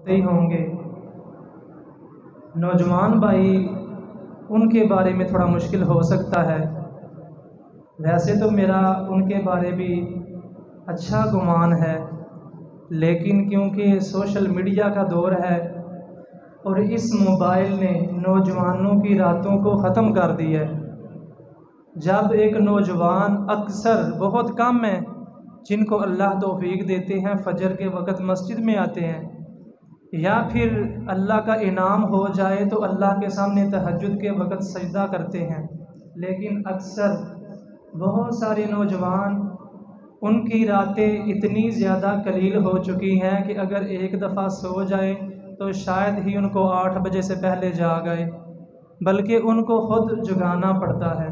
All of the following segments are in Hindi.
ही होंगे। नौजवान भाई, उनके बारे में थोड़ा मुश्किल हो सकता है। वैसे तो मेरा उनके बारे भी अच्छा गुमान है, लेकिन क्योंकि सोशल मीडिया का दौर है और इस मोबाइल ने नौजवानों की रातों को ख़त्म कर दिया है। जब एक नौजवान, अक्सर बहुत कम है जिनको अल्लाह तौफीक देते हैं फजर के वक़्त मस्जिद में आते हैं, या फिर अल्लाह का इनाम हो जाए तो अल्लाह के सामने तहज्जुद के वक़्त सजदा करते हैं। लेकिन अक्सर बहुत सारे नौजवान, उनकी रातें इतनी ज़्यादा कलील हो चुकी हैं कि अगर एक दफ़ा सो जाए तो शायद ही उनको 8 बजे से पहले जाग आए, बल्कि उनको ख़ुद जगाना पड़ता है।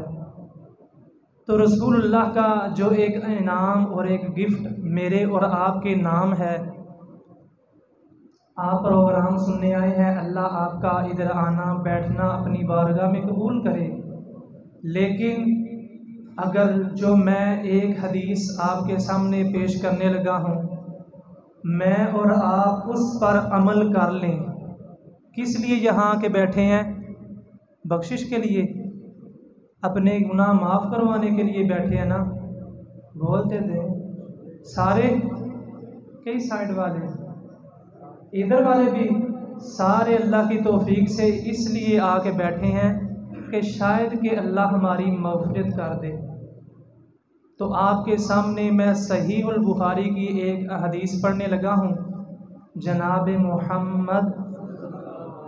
तो रसूलुल्लाह का जो एक इनाम और एक गिफ्ट मेरे और आपके नाम है। आप प्रोग्राम सुनने आए हैं, अल्लाह आपका इधर आना बैठना अपनी बारगाह में कबूल करे। लेकिन अगर जो मैं एक हदीस आपके सामने पेश करने लगा हूँ, मैं और आप उस पर अमल कर लें, किस लिए यहाँ के बैठे हैं? बख्शिश के लिए, अपने गुनाह माफ़ करवाने के लिए बैठे हैं ना? बोलते थे सारे, कई साइड वाले, इधर वाले भी सारे अल्लाह की तौफीक से इसलिए आके बैठे हैं कि शायद कि अल्लाह हमारी मग़फ़िरत कर दे। तो आपके सामने मैं सहीहुल बुखारी की एक हदीस पढ़ने लगा हूँ। जनाब मोहम्मद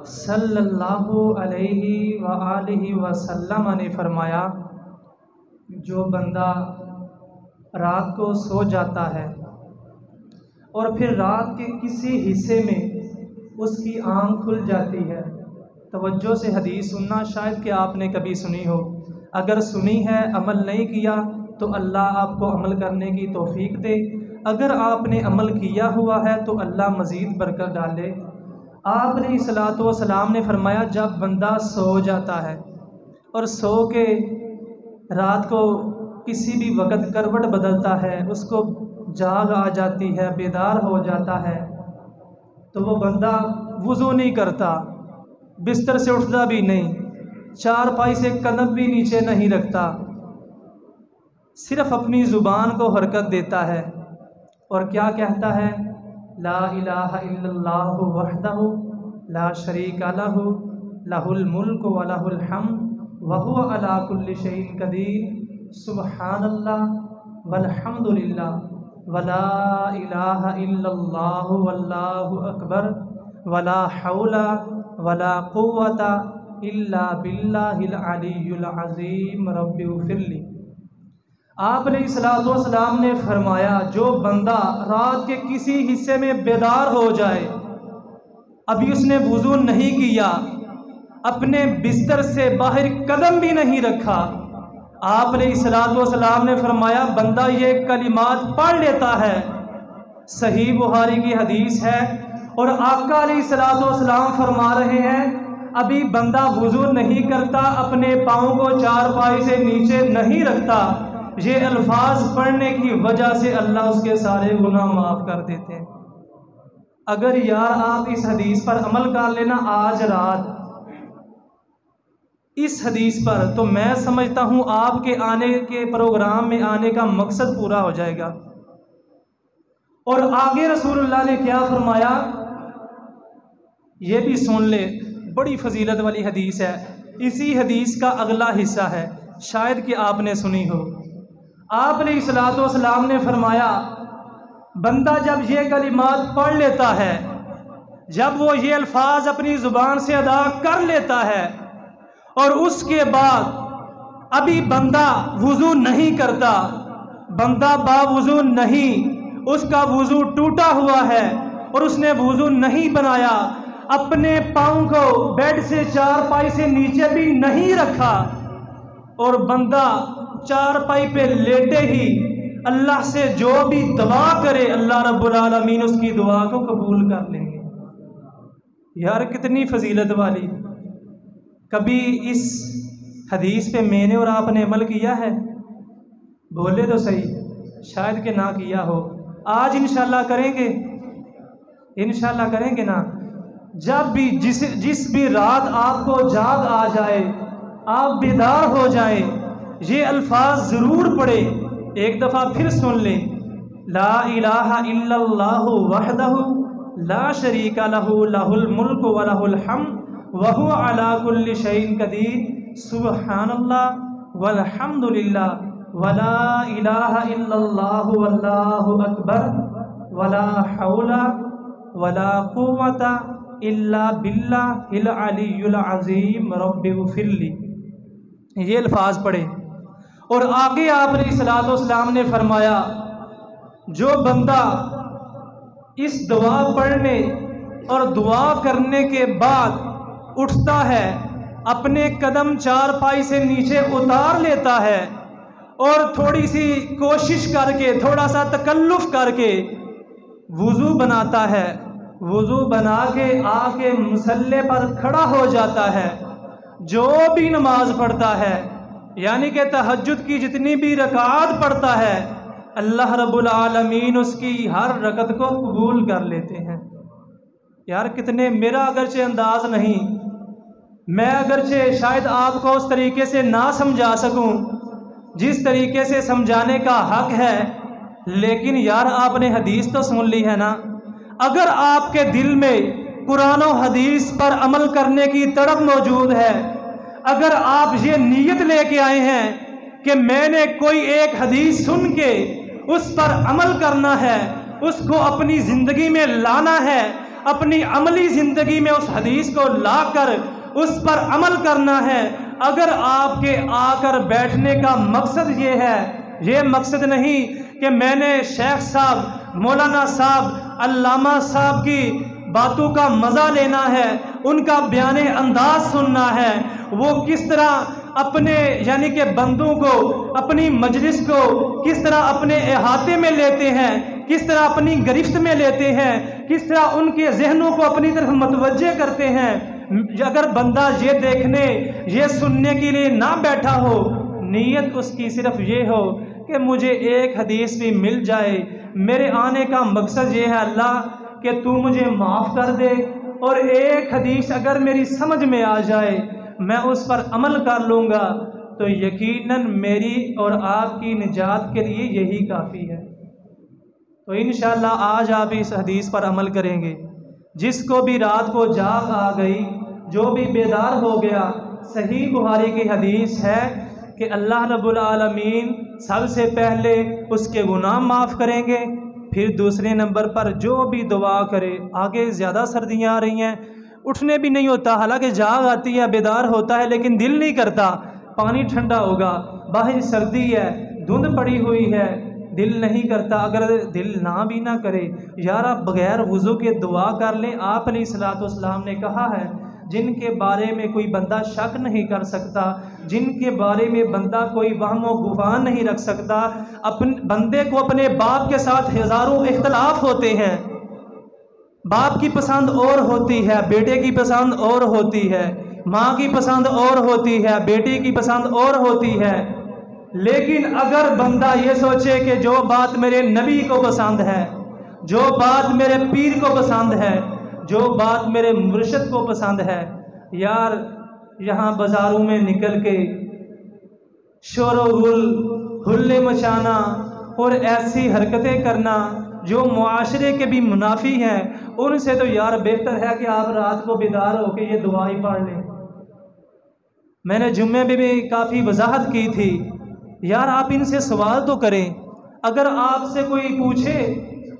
सल्लल्लाहु अलैहि व आलिहि वसल्लम ने फरमाया, जो बंदा रात को सो जाता है और फिर रात के किसी हिस्से में उसकी आँख खुल जाती है, तवज्जो से हदीस सुनना, शायद कि आपने कभी सुनी हो। अगर सुनी है, अमल नहीं किया तो अल्लाह आपको अमल करने की तौफीक दे। अगर आपने अमल किया हुआ है तो अल्लाह मज़ीद बरकत डाले। आपने इस्सलातो वस्सलाम ने फरमाया, जब बंदा सो जाता है और सो के रात को किसी भी वक़्त करवट बदलता है, उसको जाग आ जाती है, बेदार हो जाता है, तो वो बंदा वुज़ू नहीं करता, बिस्तर से उठता भी नहीं, चारपाई से कदम भी नीचे नहीं रखता, सिर्फ़ अपनी ज़ुबान को हरकत देता है और क्या कहता है? ला इलाहा इल्लल्लाहु वहदहु ला शरीका लहु लहुल मुल्कु व लहुल हम्द व हुवा अला कुल्लि शैइन कदीर सुब्हानल्लाह वल्हम्दुलिल्लाह वला इलाहा इल्लल्लाहु वल्लाहु अकबर वला हौला वला कुव्वता इल्ला बिल्लाहिल अलिय्युल अज़ीम रब्बिग़फिरली। आपने इस्सलातो वस्सलाम ने फरमाया, जो बंदा रात के किसी हिस्से में बेदार हो जाए, अभी उसने वुज़ू नहीं किया, अपने बिस्तर से बाहर कदम भी नहीं रखा, आपने इस्सलातो वस्सलाम ने फरमाया, बंदा ये कलिमात पढ़ लेता है। सही बुखारी की हदीस है और आका अलैहिस्सलातो वस्सलाम फरमा रहे हैं, अभी बंदा वुज़ू नहीं करता, अपने पाँव को चारपाई से नीचे नहीं रखता, ये अल्फाज पढ़ने की वजह से अल्लाह उसके सारे गुनाह माफ़ कर देते हैं। अगर यार आप इस हदीस पर अमल कर लेना आज रात, इस हदीस पर, तो मैं समझता हूँ आपके आने के प्रोग्राम में आने का मकसद पूरा हो जाएगा। और आगे रसूलुल्लाह ने क्या फरमाया, ये भी सुन ले, बड़ी फजीलत वाली हदीस है। इसी हदीस का अगला हिस्सा है, शायद कि आपने सुनी हो। आपने इस्सलातो वस्सलाम ने फरमाया, बंदा जब ये कलिमात पढ़ लेता है, जब वो ये अल्फाज अपनी ज़ुबान से अदा कर लेता है और उसके बाद अभी बंदा वुज़ू नहीं करता, बंदा बावुज़ू नहीं, उसका वुज़ू टूटा हुआ है और उसने वुज़ू नहीं बनाया, अपने पाँव को बेड से चारपाई से नीचे भी नहीं रखा और बंदा चारपाई पे लेटे ही अल्लाह से जो भी दुआ करे, अल्लाह रब्बुल आलमीन उसकी दुआ को कबूल कर लेंगे। यार कितनी फजीलत वाली। कभी इस हदीस पे मैंने और आपने अमल किया है? बोले तो सही, शायद कि ना किया हो। आज इंशाल्लाह करेंगे। इंशाल्लाह करेंगे ना। जब भी जिस भी रात आपको जाग आ जाए, आप बेदार हो जाए, ये अल्फाज ज़रूर पढ़े। एक दफ़ा फिर सुन लें, ला इलाहा इल्लल्लाहु वहदहु ला शरीका लहु लहुल मुल्कु व लहुल हम्द व हुवा अला कुल्लि शैइन कदीर सुब्हानल्लाह वल्हम्दुलिल्लाह वला इलाहा इल्लल्लाहु वल्लाहु अकबर वला हौला वला कुव्वता इल्ला बिल्लाहिल अलिय्युल अज़ीम रब्बिग़फिरली। ये अल्फाज पढ़े। और आगे आप अलैहिस्सलाम ने फरमाया, जो बंदा इस दुआ पढ़ने और दुआ करने के बाद उठता है, अपने कदम चारपाई से नीचे उतार लेता है और थोड़ी सी कोशिश करके, थोड़ा सा तकल्लुफ़ करके वुज़ू बनाता है, वुज़ू बना के आके मुसल्ले पर खड़ा हो जाता है, जो भी नमाज पढ़ता है, यानी कि तहज्जुद की जितनी भी रकात पढ़ता है, अल्लाह रब्बुल आलमीन उसकी हर रकत को कबूल कर लेते हैं। यार कितने, मेरा अगरचे अंदाज नहीं, मैं अगरचे शायद आपको उस तरीके से ना समझा सकूं जिस तरीके से समझाने का हक है, लेकिन यार आपने हदीस तो सुन ली है ना। अगर आपके दिल में कुरान और हदीस पर अमल करने की तड़प मौजूद है, अगर आप ये नीयत लेके आए हैं कि मैंने कोई एक हदीस सुन के उस पर अमल करना है, उसको अपनी ज़िंदगी में लाना है, अपनी अमली ज़िंदगी में उस हदीस को लाकर उस पर अमल करना है, अगर आपके आकर बैठने का मकसद ये है, ये मकसद नहीं कि मैंने शेख साहब, मौलाना साहब, अल्लामा साहब की बातों का मज़ा लेना है, उनका बयान अंदाज सुनना है, वो किस तरह अपने यानी कि बंदों को, अपनी मजलिस को किस तरह अपने अहाते में लेते हैं, किस तरह अपनी गिरफ्त में लेते हैं, किस तरह उनके जहनों को अपनी तरफ मतवज्जे करते हैं। अगर बंदा ये देखने, ये सुनने के लिए ना बैठा हो, नीयत उसकी सिर्फ ये हो कि मुझे एक हदीस भी मिल जाए, मेरे आने का मकसद ये है अल्लाह कि तू मुझे माफ़ कर दे, और एक हदीस अगर मेरी समझ में आ जाए, मैं उस पर अमल कर लूँगा, तो यकीनन मेरी और आपकी निजात के लिए यही काफ़ी है। तो इंशाअल्लाह आज आप इस हदीस पर अमल करेंगे। जिसको भी रात को जाग आ गई, जो भी बेदार हो गया, सही बुखारी की हदीस है कि अल्लाह रब्बुल आलमीन सबसे पहले उसके गुनाह माफ़ करेंगे, फिर दूसरे नंबर पर जो भी दुआ करे। आगे ज़्यादा सर्दियाँ आ रही हैं, उठने भी नहीं होता, हालांकि जाग आती है, बेदार होता है, लेकिन दिल नहीं करता। पानी ठंडा होगा, बाहर सर्दी है, धुंध पड़ी हुई है, दिल नहीं करता। अगर दिल ना भी ना करे, यार आप बग़ैर वुज़ू के दुआ कर लें। आप अलैहिस्सलाम ने कहा है, जिनके बारे में कोई बंदा शक नहीं कर सकता, जिनके बारे में बंदा कोई वहम व गुमान नहीं रख सकता। अपने बंदे को अपने बाप के साथ हज़ारों इख्तलाफ होते हैं, बाप की पसंद और होती है, बेटे की पसंद और होती है, माँ की पसंद और होती है, बेटी की पसंद और होती है। लेकिन अगर बंदा ये सोचे कि जो बात मेरे नबी को पसंद है, जो बात मेरे पीर को पसंद है, जो बात मेरे मुर्शिद को पसंद है, यार यहाँ बाज़ारों में निकल के शोर गुल हुल्ले मचाना और ऐसी हरकतें करना जो मुआशरे के भी मुनाफी हैं, उनसे तो यार बेहतर है कि आप रात को बेदार होकर ये दुआ ही पढ़ लें। मैंने जुम्मे में भी काफ़ी वजाहत की थी, यार आप इनसे सवाल तो करें। अगर आपसे कोई पूछे,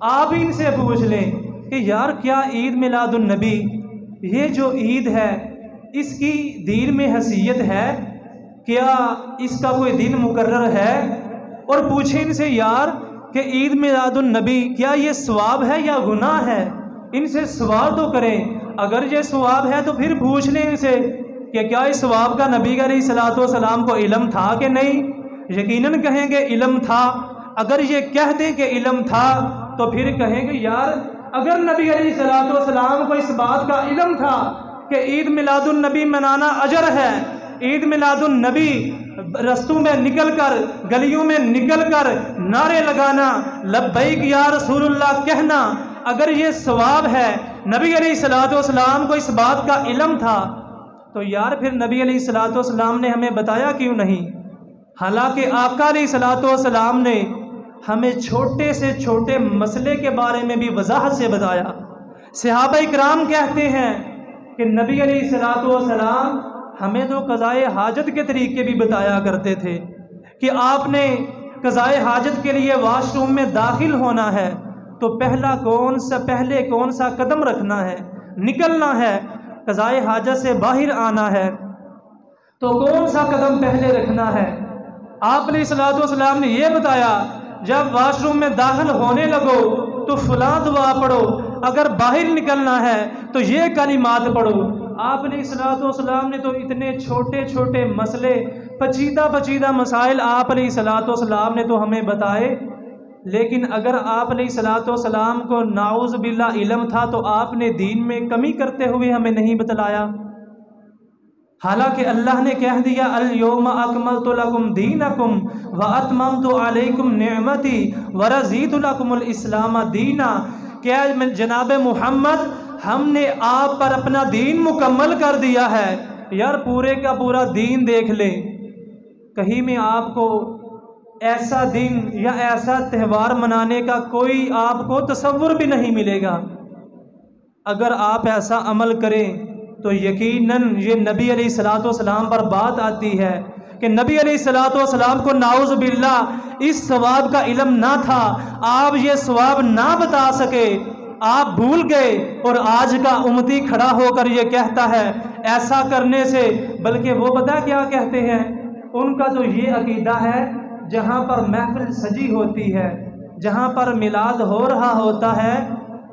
आप इनसे पूछ लें कि यार क्या ईद मिलादुन नबी, ये जो ईद है, इसकी दीन में हैसियत है क्या, इसका कोई दिन मुकर्रर है? और पूछे इनसे यार कि ईद मिलादुन नबी क्या ये सवाब है या गुनाह है? इनसे सवाल तो करें। अगर ये सवाब है तो फिर पूछ लें इनसे कि क्या इस सवाब का नबी अलैहिस्सलाम को इल्म था कि नहीं। यकीनन कहेंगे इल्म था। अगर ये कह दें कि इल्म था तो फिर कहेंगे यार अगर नबी अलैहिस्सलाम को इस बात का इल्म था कि ईद मिलादुन नबी मनाना अजर है, ईद मिलादुन नबी रस्तों में निकलकर, गलियों में निकलकर नारे लगाना, लब्बैक या रसूलुल्लाह कहना, अगर ये सवाब है, नबी अलैहिस्सलाम को इस बात का इल्म था, तो यार फिर नबी अलैहिस्सलाम ने हमें बताया क्यों नहीं? हालांकि आका अलैहिस्सलाम ने हमें छोटे से छोटे मसले के बारे में भी वजाहत से बताया। सहाबा इकराम कहते हैं कि नबी अलैहिस्सलाम हमें तो क़ज़ाए हाजत के तरीके भी बताया करते थे कि आपने क़ज़ाए हाजत के लिए वाशरूम में दाखिल होना है तो पहले कौन सा कदम रखना है, निकलना है, क़ज़ाए हाजत से बाहर आना है तो कौन सा कदम पहले रखना है। आप अलैहिस्सलाम ने यह बताया, जब वाशरूम में दाखिल होने लगो तो फलां दुआ पढ़ो, अगर बाहर निकलना है तो ये कलिमात पढ़ो। आप अलैहिस्सलाम ने तो इतने छोटे छोटे मसले, पचीदा मसाइल आप अलैहिस्सलाम ने तो हमें बताए, लेकिन अगर आप अलैहिस्सलाम को नाउज़ बिल्लाह इल्म था तो आपने दीन में कमी करते हुए हमें नहीं बतलाया। हालांकि अल्लाह ने कह दिया, अल यौमा अकमलतु लकुम दीनकुम व अतममतु अलैकुम निअमती व रज़ीतु लकुमुल इस्लाम दीना। क्या जनाब मोहम्मद, हमने आप पर अपना दीन मुकम्मल कर दिया है। यार पूरे का पूरा दीन देख ले, कहीं में आपको ऐसा दिन या ऐसा त्यौहार मनाने का कोई आपको तसव्वुर भी नहीं मिलेगा। अगर आप ऐसा अमल करें तो यकीनन ये नबी अलैहिस्सलाम पर बात आती है कि नबी अलैहिस्सलाम को नाउज़ बिल्लाह इस सवाब का इल्म ना था, आप ये सवाब ना बता सके, आप भूल गए और आज का उम्मती खड़ा होकर ये कहता है ऐसा करने से, बल्कि वो पता क्या कहते हैं, उनका तो ये अकीदा है जहाँ पर महफिल सजी होती है, जहाँ पर मिलाद हो रहा होता है,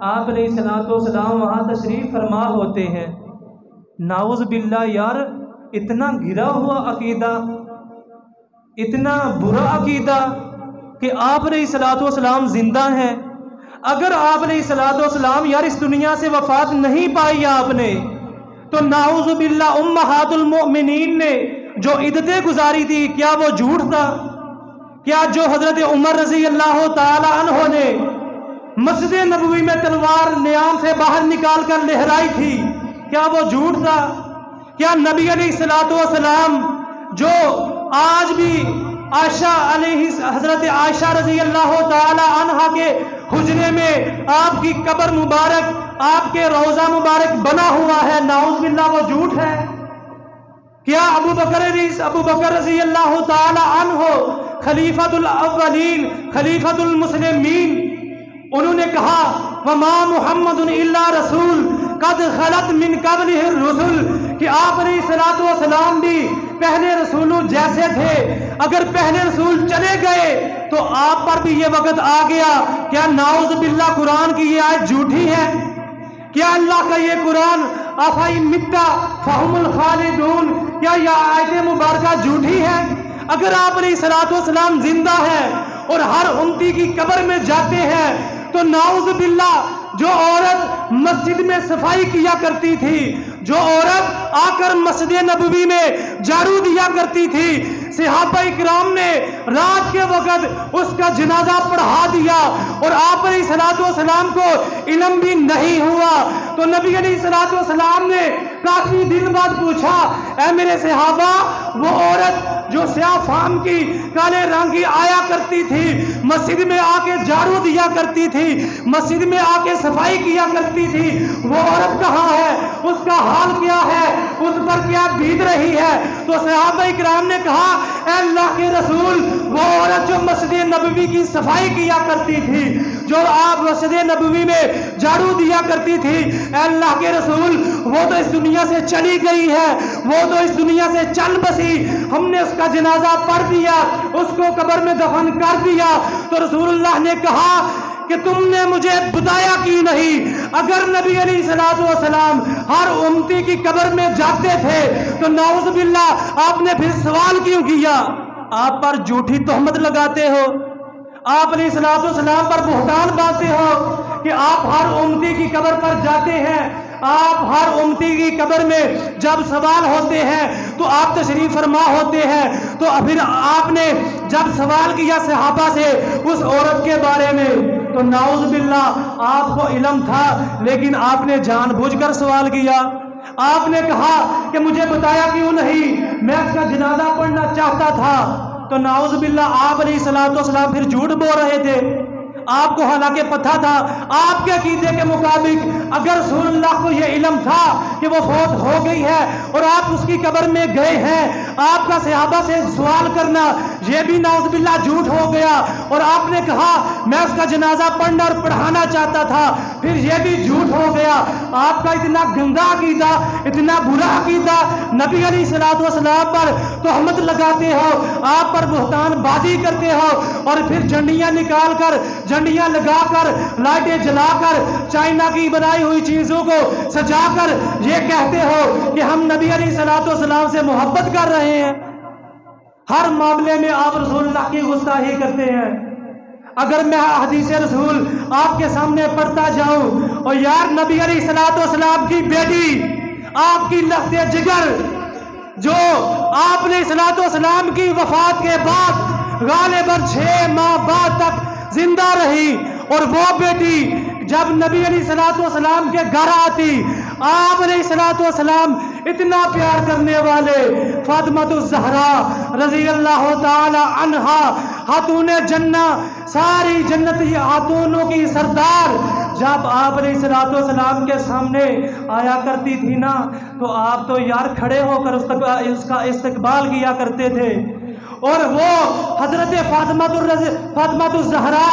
आप अलैहिस्सलाम वहाँ तशरीफ़ फरमा होते हैं। नाउज़ बिल्लाह यार, इतना गिरा हुआ अकीदा, इतना बुरा अकीदा कि आप अलैहिस्सलाम जिंदा हैं। अगर आप अलैहिस्सलाम यार इस दुनिया से वफात नहीं पाई आपने, तो नाउज़ बिल्लाह उम्महातुल मोमिनीन ने जो इद्दतें गुजारी थी, क्या वो झूठ था? क्या जो हजरत उमर रज़ी अल्लाह ताला अन्हो ने मस्जिद नबवी में तलवार नियाम से बाहर निकाल कर लहराई थी, क्या वो झूठ था? क्या नबी अलैहिस्सलाम जो आज भी हजरत आयशा रज़ी अल्लाह ताला अन्हा के हुजरे में आपकी कब्र मुबारक, आपके रोज़ा मुबारक बना हुआ है, नाउज़ बिल्लाह वो झूठ है? क्या अबू बकर रज़ी अल्लाह ताला अन्हो खलीफतुल अव्वलीन, खलीफतुल मुस्लिमीन, उन्होंने कहा वमा मुहम्मदुन इल्ला रसूल कद खलत मिन क़ब्लिहि रुसुल, कि आप अलैहिस्सलाम भी पहले रसूलों जैसे थे, अगर पहले रसूल चले गए तो आप पर भी ये वक्त आ गया। क्या नाउज़ बिल्लाह कुरान की ये आयत झूठी है? क्या अल्लाह का ये कुरान अफ़ई मित्ता फ़हुमुल खालिदून, क्या यह आयत मुबारका झूठी है? अगर आप अलैहिस्सलाम जिंदा है और हर उम्मती की कब्र में जाते हैं तो नाउज़ बिल्लाह जो औरत मस्जिद में सफाई किया करती थी, जो औरत आकर मस्जिद नबवी में झाड़ू दिया करती थी, सहाबा इकराम ने रात के वक़्त उसका जनाजा पढ़ा दिया और आप अलैहिस्सलाम को इल्म भी नहीं हुआ, तो नबी अलैहिस्सलाम ने काफी दिन बाद पूछा, ऐ मेरे सहाबा, वो औरत जो स्याह फाम की, काले रंग की आया करती थी, मस्जिद में आके झाड़ू दिया करती थी, मस्जिद में आके सफाई किया करती थी, वो औरत कहाँ है? उसका हाल क्या है? उस पर क्या बीत रही है? तो सहाबा इकराम ने कहा, ऐ अल्लाह के रसूल, वो औरत जो मस्जिद नबवी की सफाई किया करती थी, जो आप मस्जिद नबवी में झाड़ू दिया करती थी, ऐ अल्लाह के रसूल, वो तो इस दुनिया से चली गई है, वो तो इस दुनिया से चल बसी, हमने उसका जनाजा पढ़ दिया, उसको कब्र में दफन कर दिया। तो रसूलुल्लाह ने कहा कि तुमने मुझे बताया क्यों नहीं? अगर नबी अलैहिस्सलाम हर उम्मती की कब्र में जाते थे तो नाउज़ बिल्लाह आपने फिर सवाल क्यों किया? आप पर झूठी तोहमत लगाते हो, आप अलैहिस्सलाम पर बुहतान बांधते हो कि आप हर उम्मती की कब्र पर जाते हैं, आप हर उम्मती की कब्र में जब सवाल होते हैं तो आप तशरीफ फरमा होते हैं। तो फिर आपने जब सवाल किया सहाबा से उस औरत के बारे में, तो नाउज़ बिल्लाह आपको इल्म था, लेकिन आपने जानबूझकर सवाल किया। आपने कहा कि मुझे बताया क्यों नहीं, मैं उसका जनाजा पढ़ना चाहता था। तो नाउज़ बिल्लाह आप अलैहिस्सलाम फिर झूठ बोल रहे थे। आपको हालांकि पता था, आपके अकीदे के मुताबिक अगर रसूलुल्लाह को यह इल्म था कि वो फौत हो गई है और आप उसकी कब्र में गए हैं, आपका सहाबा से सवाल करना यह भी नाउज़ बिल्लाह झूठ हो गया। और आपने कहा मैं उसका जनाजा पढ़ना और पढ़ाना चाहता था, फिर यह भी झूठ हो गया। आपका इतना गंदा अकीदा, इतना बुरा अकीदा, नबी अलैहिस्सलाम पर तोहमत लगाते हो, आप पर बुहतान बाजी करते हो और फिर झंडियां निकाल कर, झंडियां लगाकर, लाइटें जलाकर, चाइना की बनाई हुई चीजों को सजाकर ये कहते हो कि हम नबी अलैहिस्सलाम से मोहब्बत कर रहे हैं। हर मामले में आप रसूलुल्लाह की गुस्ताखी करते हैं। अगर मैं हदीस रसूल आपके सामने पढ़ता जाऊं और यार नबी अलैहिस्सलाम की बेटी, आपकी लहते जिगर, जो आपने सलाम की वफात के बाद गालिबन 6 माह बाद तक जिंदा रही, और वो बेटी जब नबी अलैहिस्सलाम के घर आती, आप अलैहिस्सलाम इतना प्यार करने वाले फातिमातुज़ ज़हरा रज़ी अल्लाह ताला अन्हा, खातूने जन्ना, सारी जन्नती खातूनों की सरदार, जब आप अलैहिस्सलाम के सामने आया करती थी ना, तो आप तो यार खड़े होकर उसका इस्तकबाल किया करते थे। और वो हजरत फातिमातुज़ ज़हरा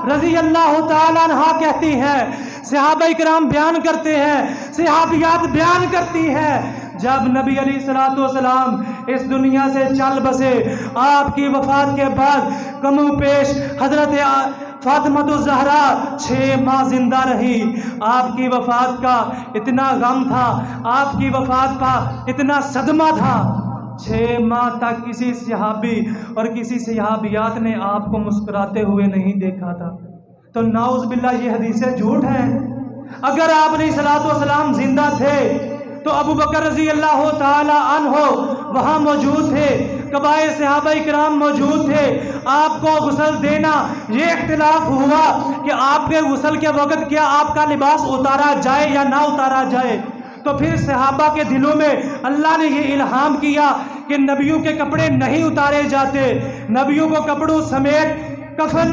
रज़ी अल्लाह ताला अन्हा कहती हैं, सहाबा इकराम बयान करते हैं, सहाबियात बयान करती हैं, जब नबी अलैहिस्सलाम इस दुनिया से चल बसे, आपकी वफात के बाद कमो पेश हजरत फातिमातुज़ ज़हरा 6 माह जिंदा रही। आपकी वफात का इतना गम था, आपकी वफात का इतना सदमा था, 6 माह तक किसी सहाबी और किसी सहाबियात ने आपको मुस्कुराते हुए नहीं देखा था। तो नाउज़ बिल्लाह ये हदीसें झूठ हैं। अगर आप अलैहिस्सलाम जिंदा थे तो अबू बकर रज़ी अल्लाह ताला अन्हो वहाँ मौजूद थे, कबाए सहाबा इकराम मौजूद थे, आपको गुस्ल देना, ये इख्तिलाफ हुआ कि आपके गुस्ल के वक़्त क्या आपका लिबास उतारा जाए या ना उतारा जाए। तो फिर सहाबा के दिलों में अल्लाह ने ये इल्हाम किया कि नबियों के कपड़े नहीं उतारे जाते, नबियों को कपड़ों समेत कफन,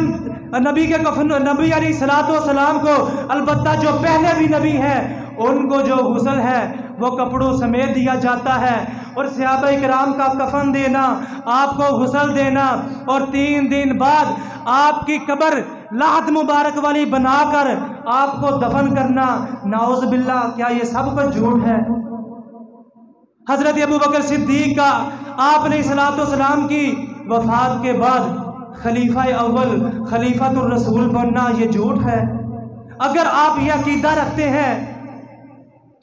नबी के कफन, नबी अलैहिस्सलाम को, अलबत्ता जो पहले भी नबी हैं उनको जो गुस्ल है वो कपड़ों समेत दिया जाता है। और सहाबा इकराम का कफन देना, आपको गुस्ल देना और 3 दिन बाद आपकी कब्र लाहद मुबारक वाली बनाकर आपको दफन करना, नाउज़ बिल्लाह, क्या ये सब कुछ झूठ है? हजरत अबू बकर सिद्दीक का आप अलैहिस्सलाम की वफात के बाद खलीफा अव्वल, खलीफातुर रसूल बनना, ये झूठ है। अगर आप ये अकीदा रखते हैं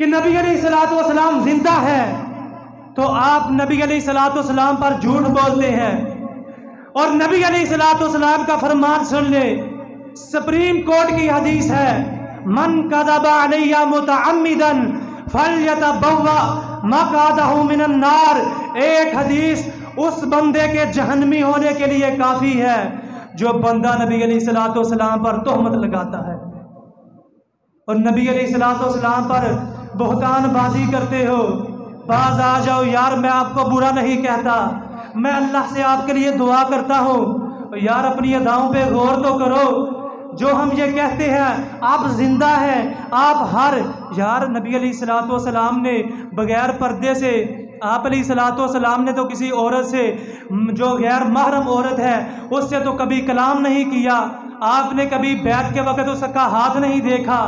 कि नबी अलैहिस्सलाम जिंदा है, तो आप नबी अलैहिस्सलाम पर झूठ बोलते हैं। और नबी अलैहिस्सलाम का फरमान सुन ले, सुप्रीम कोर्ट की हदीस है, मन कज़बा अलैया मुतअम्मिदन फलयतबव्वा मक़अदहु मिनन नार। एक हदीस उस बंदे के जहन्नमी होने के लिए काफ़ी है जो बंदा नबी अलैहिस्सलाम पर तोहमत लगाता है और नबी अलैहिस्सलाम पर बहतान बाजी करते हो। बाज आ जाओ यार, मैं आपको बुरा नहीं कहता, मैं अल्लाह से आपके लिए दुआ करता हूँ। यार अपनी अदाओं पे गौर तो करो। जो हम ये कहते हैं आप जिंदा हैं, आप हर, यार नबी अलैहिस्सलाम ने बगैर पर्दे से, आप अलैहिस्सलाम ने तो किसी औरत से, जो गैर महरम औरत है उससे तो कभी कलाम नहीं किया, आपने कभी बैठ के वक़्त उसका हाथ नहीं देखा।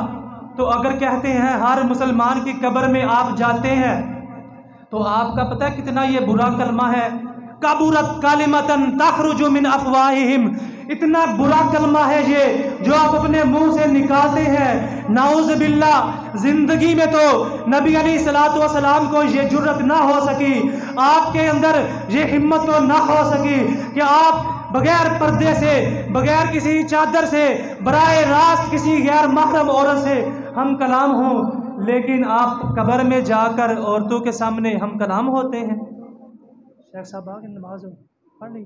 तो अगर कहते हैं हर मुसलमान की कब्र में आप जाते हैं, तो आपका पता है कितना ये बुरा कलमा है, कबूरत कालिमतन तखरुजु मिन अफवाहिहिम, इतना बुरा कलमा है ये जो आप अपने मुंह से निकालते हैं। नाउज़ बिल्लाह, जिंदगी में तो नबी अलैहिस्सलाम को ये जुर्रत ना हो सकी, आपके अंदर ये हिम्मत तो ना हो सकी कि आप बगैर पर्दे से, बगैर किसी चादर से, बराए रास्त किसी गैर महरम औरत से हम कलाम हों, लेकिन आप कब्र में जाकर औरतों के सामने हम कलाम होते हैं। शेख साहब आगे नमाज पढ़ ली।